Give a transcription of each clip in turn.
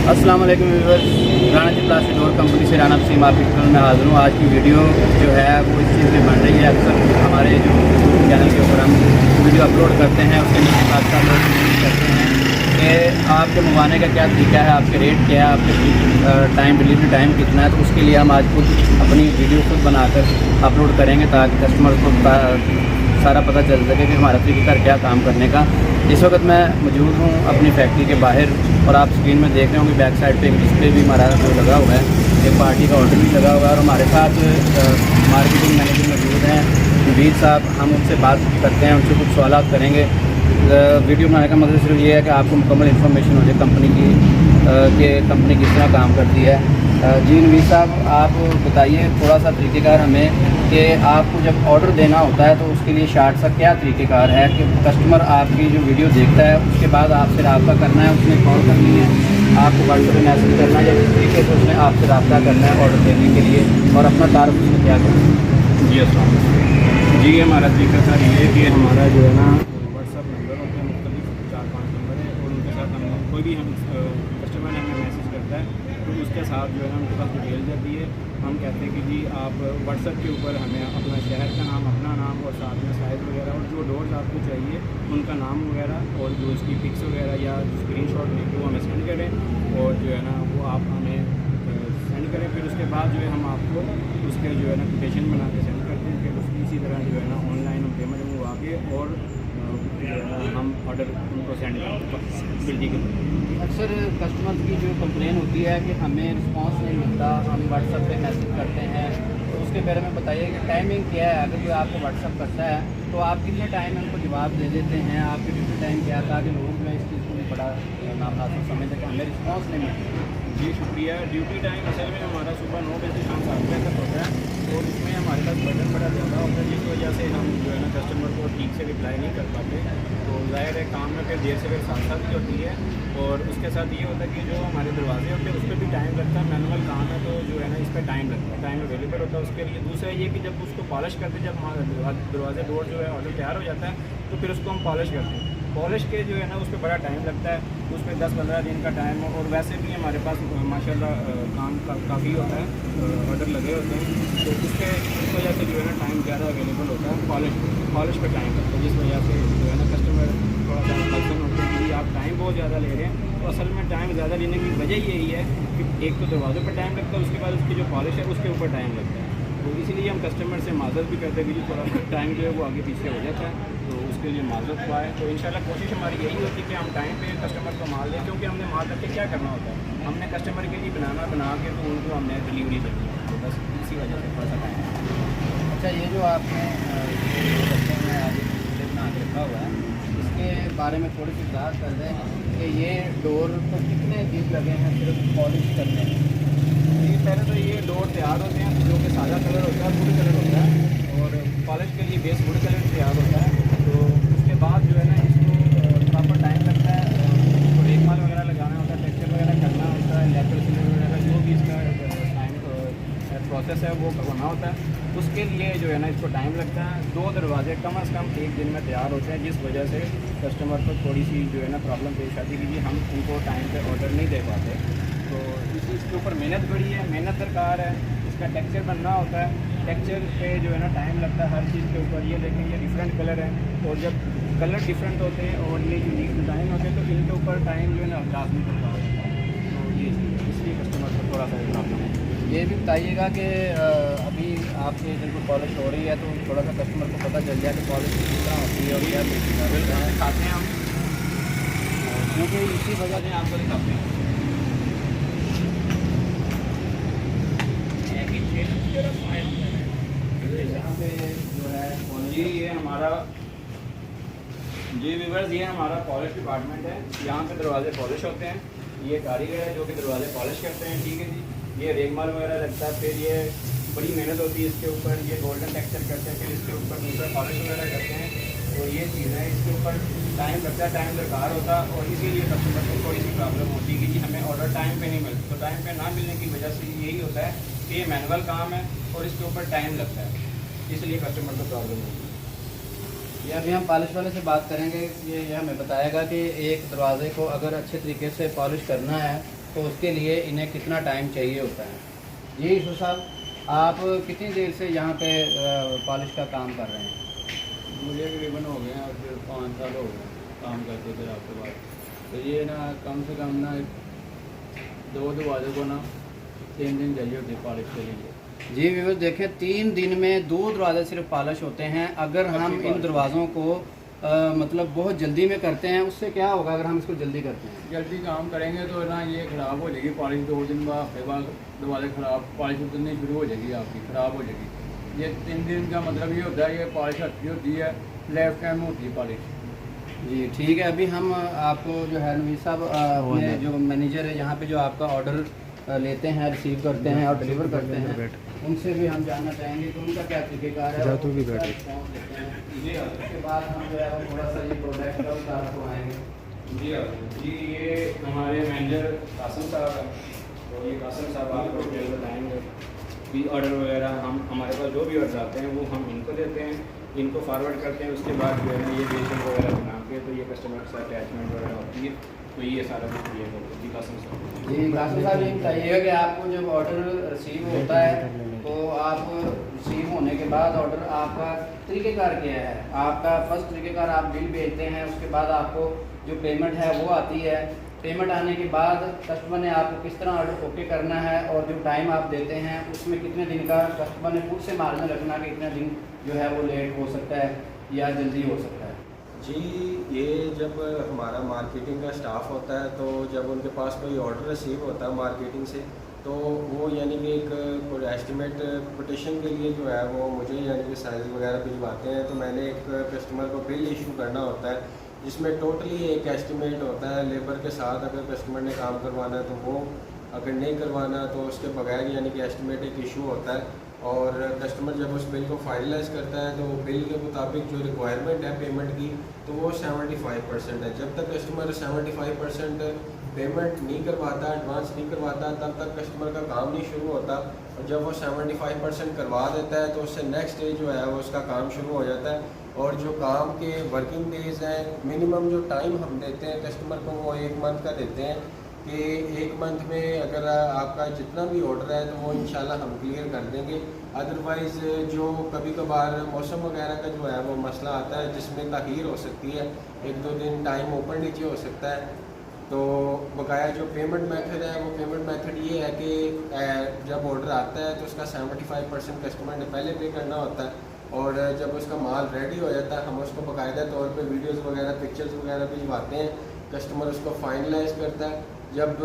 अस्सलाम वालेकुम viewers, Rana ji plastic door company से राणा वसीम आपके चैनल में हाजिर हूँ। आज की वीडियो जो है वो इस चीज़ में बन रही है। अक्सर हमारे जो चैनल के ऊपर हम वीडियो अपलोड करते हैं उसके नीचे साथ साथ लोग करते हैं कि आपके मंगवाने का क्या तरीका है, आपके रेट क्या है, आपके टाइम डिलीवरी टाइम कितना है। तो उसके लिए हम आज खुद अपनी वीडियो खुद बनाकर अपलोड करेंगे ताकि कस्टमर को सारा पता चल सके कि हमारा तरीका क्या काम करने का। इस वक्त मैं मौजूद हूँ अपनी फैक्ट्री के बाहर और आप स्क्रीन में देख रहे होंगे बैक साइड पे एक डिस्प्ले भी हमारा लगा हुआ है, एक पार्टी का ऑर्डर भी लगा हुआ है और हमारे साथ मार्केटिंग मैनेजर मौजूद हैं नवीद साहब। हम उनसे बात करते हैं, उनसे कुछ सवाल करेंगे। वीडियो बनाने का मकसद सिर्फ ये है कि आपको मुकम्मल इन्फॉर्मेशन हो जाए कंपनी की कि कंपनी किस तरह काम करती है। जी नवीद साहब, आप बताइए थोड़ा सा तरीक़ेकार हमें कि आपको जब ऑर्डर देना होता है तो उसके लिए शार्ट सा क्या तरीक़ेकार है कि कस्टमर आपकी जो वीडियो देखता है उसके बाद आपसे रब्ता करना है, उसने कॉल करनी है, आपको व्हाट्सएप पर मैसेज करना है या किस तरीके से उसने आपसे रब्ता करना है ऑर्डर देने के लिए, और अपना तारुफ उसमें क्या करना है? जी अस्सलाम जी, हमारा तरीक़ाकार ये है कि हमारा जो है ना व्हाट्सअप नंबर होते हैं, मुख्तलिफ 4-5 नंबर है और उनके साथ हम कोई भी हम कस्टमर हमें मैसेज करता है तो उसके साथ जो है ना उनके पास डिटेल जाती है। हम कहते हैं कि जी आप व्हाट्सएप के ऊपर हमें अपना शहर का नाम, अपना नाम और साथ में साइज़ वगैरह और जो डोर्स आपको चाहिए उनका नाम वगैरह और जो उसकी पिक्स वगैरह या स्क्रीनशॉट लेके वो हमें सेंड करें और जो है ना वो आप हमें सेंड करें। फिर उसके बाद जो है हम आपको उसके जो है ना कोटेशन बना के सेंड करते हैं। फिर उसकी इसी तरह जो है ना ऑनलाइन हम पेमेंट मंगवा के और हम ऑर्डर उनको सेंड करते हैं बिल्डी के। अक्सर कस्टमर की जो कंप्लेन होती है कि हमें रिस्पांस नहीं मिलता, हम व्हाट्सएप पे मैसेज करते हैं, तो उसके बारे में बताइए कि टाइमिंग क्या है। अगर कोई आपको व्हाट्सएप करता है तो आप कितने टाइम में उनको जवाब दे देते हैं, आपकी ड्यूटी टाइम क्या है, ताकि लोग में इस चीज़ को भी बड़ा नामनासिब समझते कि हमें रिस्पॉन्स नहीं मिलता। जी शुक्रिया। ड्यूटी टाइम असल में हमारा सुबह 9 बजे से शाम 7 बजे तक होता है और इसमें हमारे पास बटन बड़ा ज़्यादा होता है जिस वजह से हम जो है ना कस्टमर को ठीक से रिप्लाई नहीं कर पाते। तो ज़ाहिर है काम में फिर देर से फिर साथ साथ भी होती है और उसके साथ ये होता है कि जो हमारे दरवाजे होते हैं उस पर भी टाइम लगता है। मैनुअल काम है तो जो है ना इस पर टाइम लगता है, टाइम अवेलेबल होता है उसके लिए। दूसरा ये कि जब उसको पॉलिश करते हैं, जब हमारा दरवाजे डोर जो है ऑर्डर तैयार हो जाता है तो फिर उसको हम पॉलिश करते हैं। पॉलिश के जो है ना उस पर बड़ा टाइम लगता है, उस पर 10-15 दिन का टाइम और वैसे भी हमारे पास माशाल्लाह काम काफ़ी होता है, ऑर्डर लगे होते हैं तो उसके इस वजह से जो है ना टाइम ज़्यादा अवेलेबल होता है। पॉलिश पे टाइम लगता है जिस वजह से जो है ना कस्टमर थोड़ा सा कंसर्न होते हैं कि आप टाइम बहुत ज़्यादा ले रहे हैं। तो असल में टाइम ज़्यादा लेने की वजह यही है कि एक तो दरवाज़ों पर टाइम लगता है, उसके बाद उसकी जो पॉलिश है उसके ऊपर टाइम लगता है। तो इसीलिए हम कस्टमर से माजरत भी करते हैं कि थोड़ा टाइम जो है वो आगे पीछे हो जाता है, तो उसके लिए माजरत हुआ है। तो इंशाल्लाह कोशिश हमारी यही होती है कि हम टाइम पे कस्टमर को माल दें, क्योंकि हमने माल रख के क्या करना होता है, हमने कस्टमर के लिए बना के तो उनको हमने डिलीवरी देनी है। तो बस इसी वजह से थोड़ा सा टाइम। अच्छा, ये जो आपने बच्चे में आगे डिस्प्ले बना के रखा हुआ है इसके बारे में थोड़ी सी वजाहत कर दें कि ये डोर को कितने दिन लगे हैं सिर्फ पॉलिश करने में? पहले तो ये डोर तैयार होते हैं जो कि सादा कलर होता है, वुड कलर होता है और पॉलिश के लिए बेस वुड कलर तैयार होता है। तो उसके बाद जो है ना इसको प्रॉपर टाइम लगता है, तो रेगमाल वगैरह लगाना होता है, टेक्सचर वगैरह करना होता है, लेटर सीलर वगैरह जो भी इसका टाइम प्रोसेस है वो करवाना होता है। उसके लिए जो है ना इसको टाइम लगता है। 2 दरवाजे कम से कम 1 दिन में तैयार होते हैं, जिस वजह से कस्टमर को थोड़ी सी जो है ना प्रॉब्लम पेश आती है कि हम उनको टाइम पे ऑर्डर नहीं दे पाते। तो इसके ऊपर मेहनत बड़ी है, मेहनत दरकार है, इसका टेक्सचर बनना होता है, टेक्सचर पे जो है ना टाइम लगता है हर चीज़ के ऊपर। ये देखें ये डिफरेंट कलर है और जब कलर डिफरेंट होते हैं और ये यूनिक डिज़ाइन होते हैं तो इनके ऊपर टाइम जो है ना लाजमी करता है। तो ये इसलिए कस्टमर को थोड़ा सा प्रॉब्लम है। ये भी बताइएगा कि अभी आपकी जब पॉलिश हो रही है तो थोड़ा सा कस्टमर को पता चल जाए कि पॉलिश किस तरह होती है और क्या बिल्कुल दिखाते हैं हम, क्योंकि इसी वजह से आपको दिखाते हैं। यहाँ पे जो है जी ये हमारा जी व्यूअर्स ये हमारा पॉलिश डिपार्टमेंट है। यहाँ पे दरवाजे पॉलिश होते हैं, ये कारीगर है जो कि दरवाजे पॉलिश करते हैं, ठीक है जी। ये रेगमाल वगैरह लगता है, फिर ये बड़ी मेहनत होती है इसके ऊपर, ये गोल्डन टेक्सचर करते हैं, फिर इसके ऊपर दूसरा पॉलिश वगैरह करते हैं। तो ये चीज़ है, इसके ऊपर टाइम लगता है, टाइम दरकार होता है और इसीलिए कस्टमर को थोड़ी सी प्रॉब्लम होती है कि जी हमें ऑर्डर टाइम पे नहीं मिलता। तो टाइम पे ना मिलने की वजह से यही होता है कि ये मैनुअल काम है और इसके ऊपर टाइम लगता है, इसलिए कस्टमर को प्रॉब्लम होती है। ये अभी हम पॉलिश वाले से बात करेंगे। ये हमें बताएगा कि एक दरवाज़े को अगर अच्छे तरीके से पॉलिश करना है तो उसके लिए इन्हें कितना टाइम चाहिए होता है। जी यूसुफ साहब, आप कितनी देर से यहाँ पे पॉलिश का काम कर रहे हैं? मुझे तकरीबन हो गए हैं, फिर 5 साल हो गए काम करते थे आपके बाद। तो ये ना कम से कम ना 2 दरवाज़ों को ना 3 दिन चाहिए होती है पॉलिश के लिए। जी व्यूअर्स, देखें 3 दिन में 2 दरवाजे सिर्फ पॉलिश होते हैं। अगर हम इन दरवाज़ों को मतलब बहुत जल्दी में करते हैं, उससे क्या होगा अगर हम इसको जल्दी करते हैं? जल्दी काम करेंगे तो ना ये ख़राब हो जाएगी पॉलिश, 2 दिन बाद हफ्ते बाद दरवाजे ख़राब पॉलिश उतरनी शुरू हो जाएगी, आपकी ख़राब हो जाएगी। ये 3 दिन का मतलब ये होता है, ये पॉलिश अच्छी होती है, लाइफ टाइम होती है पॉलिश। जी ठीक है, अभी हम आपको जो है नवीद साहब अपने जो मैनेजर है यहाँ पे जो आपका ऑर्डर लेते हैं, रिसीव करते हैं और डिलीवर करते हैं, उनसे भी हम जानना चाहेंगे कि उनका क्या तरीक़ेकार है। जी उसके बाद हम जो है वो थोड़ा सा ये प्रोडक्ट का उतार को आएँगे। जी ये हमारे मैनेजर कासिम साहब हैं, तो ये कासिम साहब आपको डिटेल बताएँगे भी ऑर्डर वगैरह। हम हमारे पास जो भी ऑर्डर आते हैं वो हम इनको देते हैं, इनको फॉरवर्ड करते हैं। उसके बाद जो है ना ये बेसिक वगैरह बना के तो ये कस्टमर से अटैचमेंट वगैरह होती है, तो ये सारा कुछ ये करते हैं। जी कासिम साहब। जी कासिम साहब, ये बताइएगा कि आपको जब ऑर्डर रिसीव होता है तो आप रिसीव होने के बाद ऑर्डर आपका तरीक़ेकार क्या है? आपका फर्स्ट तरीक़ेकार आप बिल भेजते हैं, उसके बाद आपको जो पेमेंट है वो आती है। पेमेंट आने के बाद कस्टमर ने आपको किस तरह ऑर्डर ओके करना है और जो टाइम आप देते हैं उसमें कितने दिन का कस्टमर ने खुद से मार्जिन रखना कि इतने दिन जो है वो लेट हो सकता है या जल्दी हो सकता है? जी ये जब हमारा मार्केटिंग का स्टाफ होता है तो जब उनके पास कोई ऑर्डर रिसीव होता है मार्केटिंग से, तो वो यानी कि एक एस्टिमेट कोटेशन के लिए जो है वो मुझे यानी कि साइज़ वगैरह भिजवाते हैं। तो मैंने एक कस्टमर को बिल इशू करना होता है जिसमें टोटली एक एस्टिमेट होता है लेबर के साथ। अगर कस्टमर ने काम करवाना है तो वो, अगर नहीं करवाना तो उसके बगैर यानी कि एस्टिमेट एक इशू होता है। और कस्टमर जब उस बिल को फाइनलाइज करता है तो बिल के मुताबिक जो रिक्वायरमेंट है पेमेंट की तो वो 75% है। जब तक कस्टमर 75% पेमेंट नहीं करवाता, एडवांस नहीं करवाता, तब तक कस्टमर का काम नहीं शुरू होता। और जब वो 75% करवा देता है तो उससे नेक्स्ट डे जो है वो उसका काम शुरू हो जाता है। और जो काम के वर्किंग डेज़ हैं, मिनिमम जो टाइम हम देते हैं कस्टमर को वो 1 मंथ का देते हैं कि 1 मंथ में अगर आपका जितना भी ऑर्डर है तो वो इंशाल्लाह हम क्लियर कर देंगे। अदरवाइज़ जो कभी कभार मौसम वगैरह का जो है वो मसला आता है जिसमें ताख़ीर हो सकती है, 1-2 दिन टाइम ऊपर नीचे हो सकता है। तो बकाया जो पेमेंट मेथड है वो पेमेंट मेथड ये है कि जब ऑर्डर आता है तो उसका 75% कस्टमर ने पहले पे करना होता है। और जब उसका माल रेडी हो जाता है हम उसको बाकायदा तौर पे वीडियोस वगैरह, पिक्चर्स वगैरह भिजवाते हैं। कस्टमर उसको फाइनलाइज करता है। जब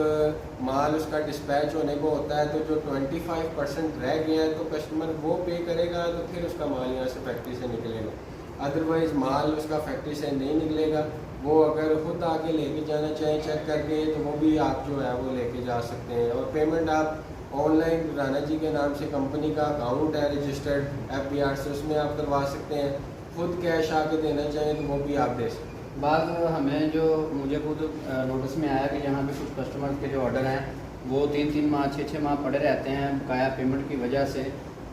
माल उसका डिस्पैच होने को होता है तो जो 25% रह गया है तो कस्टमर वो पे करेगा, तो फिर उसका माल यहाँ से फैक्ट्री से निकलेगा। अदरवाइज़ माल उसका फैक्ट्री से नहीं निकलेगा। वो अगर खुद आके लेके जाना चाहें चेक करके तो वो भी आप जो है वो लेके जा सकते हैं। और पेमेंट आप ऑनलाइन राना जी के नाम से कंपनी का अकाउंट है रजिस्टर्ड FBR से, उसमें आप करवा सकते हैं। खुद कैश आके देना चाहें तो वो भी आप दे सकते हैं। बाद हमें जो मुझे खुद नोटिस में आया कि यहाँ पे कुछ कस्टमर्स के जो ऑर्डर हैं वो 3-3 माह 6-6 माह पड़े रहते हैं बकाया पेमेंट की वजह से।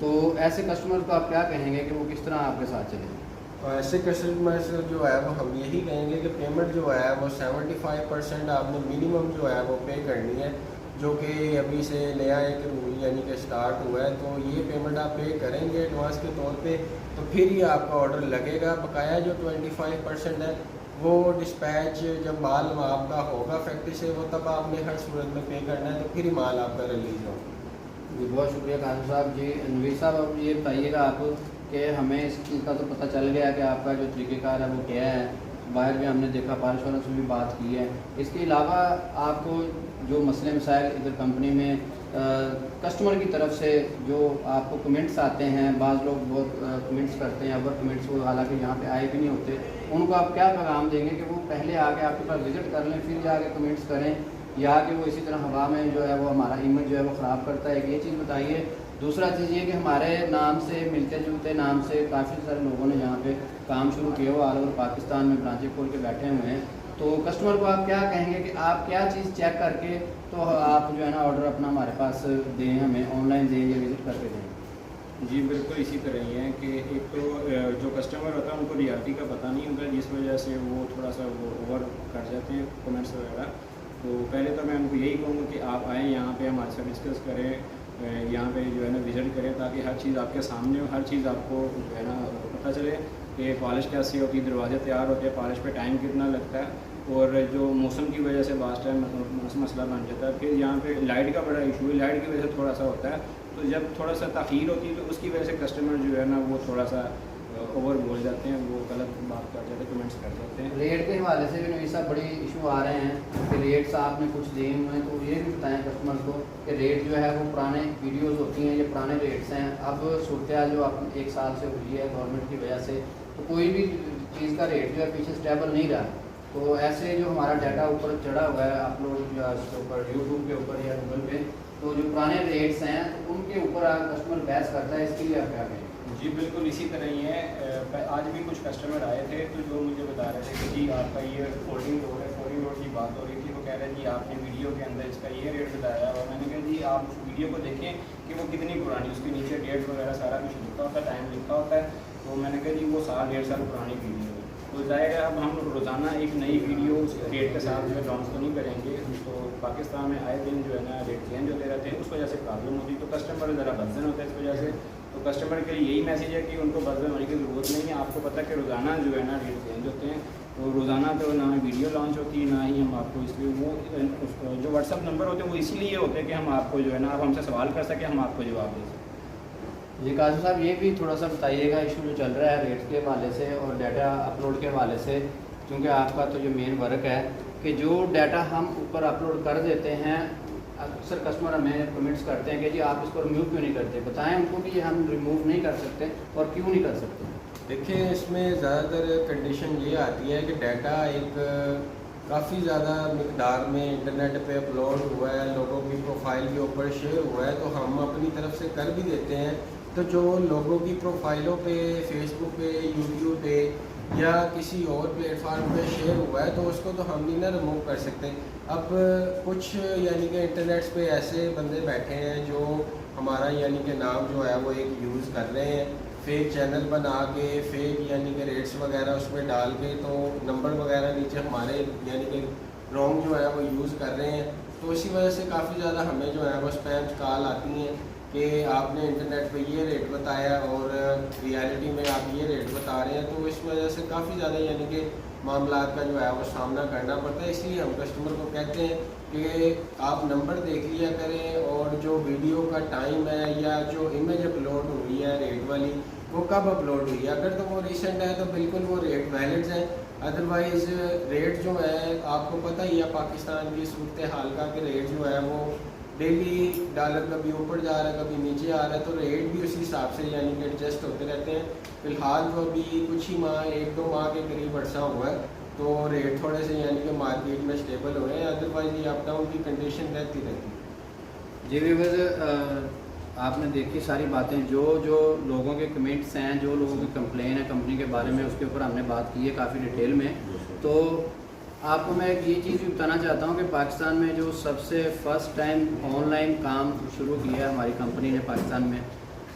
तो ऐसे कस्टमर को आप क्या कहेंगे कि वो किस तरह आपके साथ चलेंगे? ऐसे कस्टमर से जो है वो हम यही कहेंगे कि पेमेंट जो है वो 75% आपने मिनिमम जो है वो पे करनी है, जो कि अभी से नया एक रूल यानी कि स्टार्ट हुआ है। तो ये पेमेंट आप पे करेंगे एडवांस के तौर पे तो फिर ही आपका ऑर्डर लगेगा। बकाया जो 25% है वो डिस्पैच जब माल आपका होगा फैक्ट्री से वो तब आपने हर सूरत में पे करना है, तो फिर ही माल आपका रिलीज होगा। जी बहुत शुक्रिया कासिम साहब। जी नवीद साहब, अब ये बताइएगा आप कि हमें इस चीज़ का तो पता चल गया कि आपका जो तरीक़ेकार है वो क्या है, बाहर भी हमने देखा, पॉलिश वालों से भी बात की है। इसके अलावा आपको जो मसले मसाइल इधर कंपनी में कस्टमर की तरफ से जो आपको कमेंट्स आते हैं, बाज़ लोग बहुत कमेंट्स करते हैं, अवर कमेंट्स वो हालांकि यहाँ पे आए भी नहीं होते, उनको आप क्या पैगाम देंगे कि वो पहले आके आपके पास विज़िट कर लें फिर जाके कमेंट्स करें, या कि वो इसी तरह हवा में जो है वो हमारा इमेज जो है वो ख़राब करता है? ये चीज़ बताइए। दूसरा चीज़ ये कि हमारे नाम से मिलते जुलते नाम से काफ़ी सारे लोगों ने यहाँ पे काम शुरू किया हुआ, ऑल ओवर पाकिस्तान में ब्रांचें खोल के बैठे हुए हैं। तो कस्टमर को आप क्या कहेंगे कि आप क्या चीज़ चेक करके तो आप जो है ना ऑर्डर अपना हमारे पास दें, हमें ऑनलाइन दें या विज़िट करके दें? जी बिल्कुल इसी तरह ही है कि एक तो जो कस्टमर होता है उनको रियलिटी का पता नहीं होता, जिस वजह से वो थोड़ा सा वो ओवर कर जाते हैं कमेंट्स वगैरह। तो पहले तो मैं उनको यही कहूँगा कि आप आएँ यहाँ पे हमारे साथ डिस्कस करें, यहाँ पे जो है ना विज़िट करें, ताकि हर चीज़ आपके सामने हो, हर चीज़ आपको जो है ना पता चले कि पॉलिश कैसी होती है, दरवाजे तैयार होते हैं, पॉलिश पे टाइम कितना लगता है, और जो मौसम की वजह से बास टाइम मसला बन जाता है। फिर यहाँ पे लाइट का बड़ा इशू है, लाइट की वजह से थोड़ा सा होता है, तो जब थोड़ा सा ताख़ीर होती है तो उसकी वजह से कस्टमर जो है ना वो थोड़ा सा ओवर बोल जाते हैं, वो गलत बात कर जाते हैं, कमेंट्स कर जाते हैं। रेट के हवाले से भी नवीसा बड़े इशू आ रहे हैं कि रेट्स आपने कुछ दिए हुए हैं, तो ये भी बताएं कस्टमर्स को कि रेट जो है वो पुराने वीडियोस होती हैं, ये पुराने रेट्स हैं। अब सूरत जो आप 1 साल से हुई है गवर्नमेंट की वजह से, तो कोई भी चीज़ का रेट जो है पीछे स्टेबल नहीं रहा। तो ऐसे जो हमारा डाटा ऊपर चढ़ा हुआ है अपलोड या ऊपर यूट्यूब के ऊपर या गूगल पे, तो जो पुराने रेट्स हैं तो उनके ऊपर कस्टमर बहस करता है, इसके लिए आप क्या कहें? जी बिल्कुल इसी तरह ही है। आज भी कुछ कस्टमर आए थे तो जो मुझे बता रहे थे कि जी आपका ये फोल्डिंग डोर है, फोल्डिंग डोर की बात हो रही थी, वो कह रहे हैं जी आपने वीडियो के अंदर इसका ये रेट बताया, और मैंने कहा जी आप उस वीडियो को देखें कि वो कितनी पुरानी, उसके नीचे डेट वगैरह सारा कुछ लिखा होता है, टाइम लिखा होता है। तो मैंने कहा जी वो 1.5 साल पुरानी वीडियो है। तो ज़ाहिर है अब हम रोज़ाना एक नई वीडियो उस रेट के साथ जो है लॉन्च तो नहीं करेंगे, तो पाकिस्तान में आए दिन जो है ना रेट चेंज होते रहते हैं, उस वजह से प्रॉब्लम होती है, तो कस्टमर ज़रा बदजन होता है इस वजह से। तो कस्टमर के लिए यही मैसेज है कि उनको बदजन होने की ज़रूरत नहीं है। आपको पता है कि रोज़ाना जो है ना रेट चेंज होते हैं, तो रोज़ाना तो ना वीडियो लॉन्च होती है, ना ही हम आपको इसलिए वो जो व्हाट्सअप नंबर होते हैं वो इसीलिए होते हैं कि हम आपको जो है ना आप हमसे सवाल कर सकें, हम आपको जवाब दे सकें। जी कासिम साहब, ये भी थोड़ा सा बताइएगा इशू जो चल रहा है रेट्स के हवाले से और डाटा अपलोड के हवाले से, क्योंकि आपका तो जो मेन वर्क है कि जो डाटा हम ऊपर अपलोड कर देते हैं, अक्सर कस्टमर हमें कमेंट्स करते हैं कि जी आप इसको रिमूव क्यों नहीं करते, बताएं उनको कि ये हम रिमूव नहीं कर सकते और क्यों नहीं कर सकते। देखिए, इसमें ज़्यादातर कंडीशन ये आती है कि डाटा एक काफ़ी ज़्यादा मकदार में इंटरनेट पे अपलोड हुआ है, लोगों की प्रोफाइल के ऊपर शेयर हुआ है, तो हम अपनी तरफ से कर भी देते हैं। तो जो लोगों की प्रोफाइलों पे, फेसबुक पे, यूट्यूब पे या किसी और प्लेटफार्म पे शेयर हुआ है, तो उसको तो हम नहीं ना रिमूव कर सकते। अब कुछ यानी कि इंटरनेट्स पे ऐसे बंदे बैठे हैं जो हमारा यानी कि नाम जो है वो एक यूज़ कर रहे हैं, फेक चैनल बना के, फेक यानी कि रेट्स वगैरह उसमें डाल के, तो नंबर वगैरह नीचे हमारे यानी कि रॉन्ग जो है वो यूज़ कर रहे हैं। तो इसी वजह से काफ़ी ज़्यादा हमें जो है वो स्पैम कॉल आती हैं कि आपने इंटरनेट पे ये रेट बताया और रियलिटी में आप ये रेट बता रहे हैं। तो इस वजह से काफ़ी ज़्यादा यानी कि मामलात का जो है वो सामना करना पड़ता है। इसलिए हम कस्टमर को कहते हैं कि आप नंबर देख लिया करें, और जो वीडियो का टाइम है या जो इमेज अपलोड हुई है रेट वाली, वो कब अपलोड हुई है। अगर तो वो रिसेंट है तो बिल्कुल वो रेट वैलिड है, अदरवाइज़ रेट जो है आपको पता ही है पाकिस्तान की सूरत हाल का कि रेट जो है वो डेली डॉलर कभी ऊपर जा रहा है, कभी नीचे आ रहा है, तो रेट भी उसी हिसाब से यानी कि एडजस्ट होते रहते हैं। फ़िलहाल तो अभी कुछ ही माह, 1-2 माह के करीब अर्सा हुआ है, तो रेट थोड़े से यानी कि मार्केट में स्टेबल हुए हैं, अदरवाइज़ ये अप डाउन की कंडीशन रहती रहती है। जी व्यूअर्स, आपने देखी सारी बातें, जो लोगों के कमेंट्स हैं, जो लोगों की कंप्लेन है कंपनी के बारे में, उसके ऊपर हमने बात की है काफ़ी डिटेल में। तो आपको मैं एक ये चीज़ भी बताना चाहता हूँ कि पाकिस्तान में जो सबसे फर्स्ट टाइम ऑनलाइन काम शुरू किया हमारी कंपनी ने पाकिस्तान में,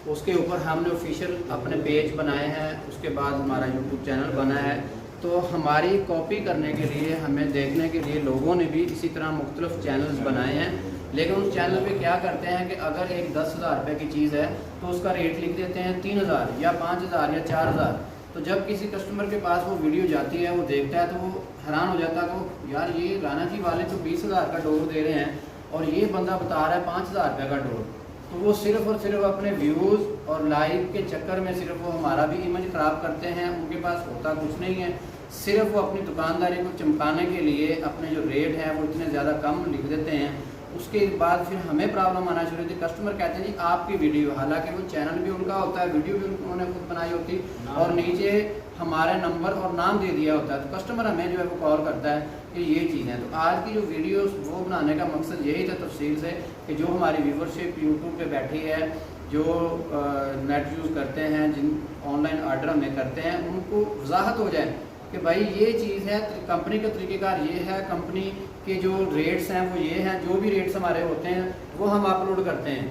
उसके ऊपर हमने ऑफिशियल अपने पेज बनाए हैं, उसके बाद हमारा यूट्यूब चैनल बना है। तो हमारी कॉपी करने के लिए, हमें देखने के लिए लोगों ने भी इसी तरह मुख्तलिफ चैनल्स बनाए हैं, लेकिन उस चैनल पे क्या करते हैं कि अगर एक 10,000 रुपये की चीज़ है तो उसका रेट लिख देते हैं 3,000 या 5,000 या 4,000। तो जब किसी कस्टमर के पास वो वीडियो जाती है, वो देखता है, तो वो हैरान हो जाता है कि यार ये राना जी वाले तो 20,000 का डोर दे रहे हैं और ये बंदा बता रहा है 5,000 रुपये का डोर। तो वो सिर्फ़ और सिर्फ अपने व्यूज़ और लाइक के चक्कर में सिर्फ वो हमारा भी इमेज ख़राब करते हैं। उनके पास होता कुछ नहीं है, सिर्फ वो अपनी दुकानदारी को चमकाने के लिए अपने जो रेट हैं वो इतने ज़्यादा कम लिख देते हैं। उसके बाद फिर हमें प्रॉब्लम आना शुरू होती है। कस्टमर कहते हैं जी आपकी वीडियो, हालांकि वो चैनल भी उनका होता है, वीडियो भी उन्होंने खुद बनाई होती और नीचे हमारे नंबर और नाम दे दिया होता है। तो कस्टमर हमें जो है वो कॉल करता है कि ये चीज़ है। तो आज की जो वीडियोस वो बनाने का मकसद यही था तफसील से कि जो हमारी व्यूवरशिप यूट्यूब पे बैठी है, जो नेट यूज़ करते हैं, जिन ऑनलाइन ऑर्डर हमें करते हैं, उनको वजाहत हो जाए कि भाई ये चीज़ है, कंपनी का तरीक़ेकार ये है, कंपनी के जो रेट्स हैं वो ये हैं, जो भी रेट्स हमारे होते हैं वो हम अपलोड करते हैं।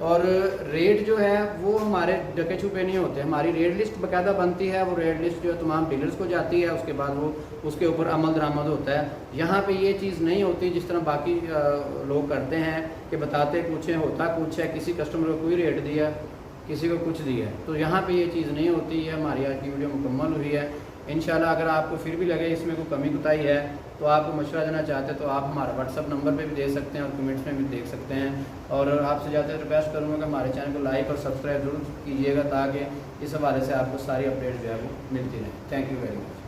और रेट जो है वो हमारे डके छुपे नहीं होते, हमारी रेट लिस्ट बाकायदा बनती है। वो रेट लिस्ट जो है तमाम डीलर्स को जाती है, उसके बाद वो उसके ऊपर अमल दरामद होता है। यहाँ पे ये चीज़ नहीं होती जिस तरह बाकी लोग करते हैं कि बताते कुछ है होता कुछ है, किसी कस्टमर को कोई रेट दिया किसी को कुछ दिया। तो यहाँ पे ये चीज़ नहीं होती है। हमारी आज की वीडियो मुकम्मल हुई है। इंशाल्लाह अगर आपको फिर भी लगे इसमें कोई कमी कुताही है तो आपको मशवरा देना चाहते हैं तो आप हमारा व्हाट्सअप नंबर पे भी दे सकते हैं और कमेंट्स में भी देख सकते हैं। और आपसे ज़्यादा रिक्वेस्ट करूँगा कि हमारे चैनल को लाइक और सब्सक्राइब जरूर कीजिएगा ताकि इस हवाले से आपको सारी अपडेट जो है वो मिलती रहे। Thank you very much.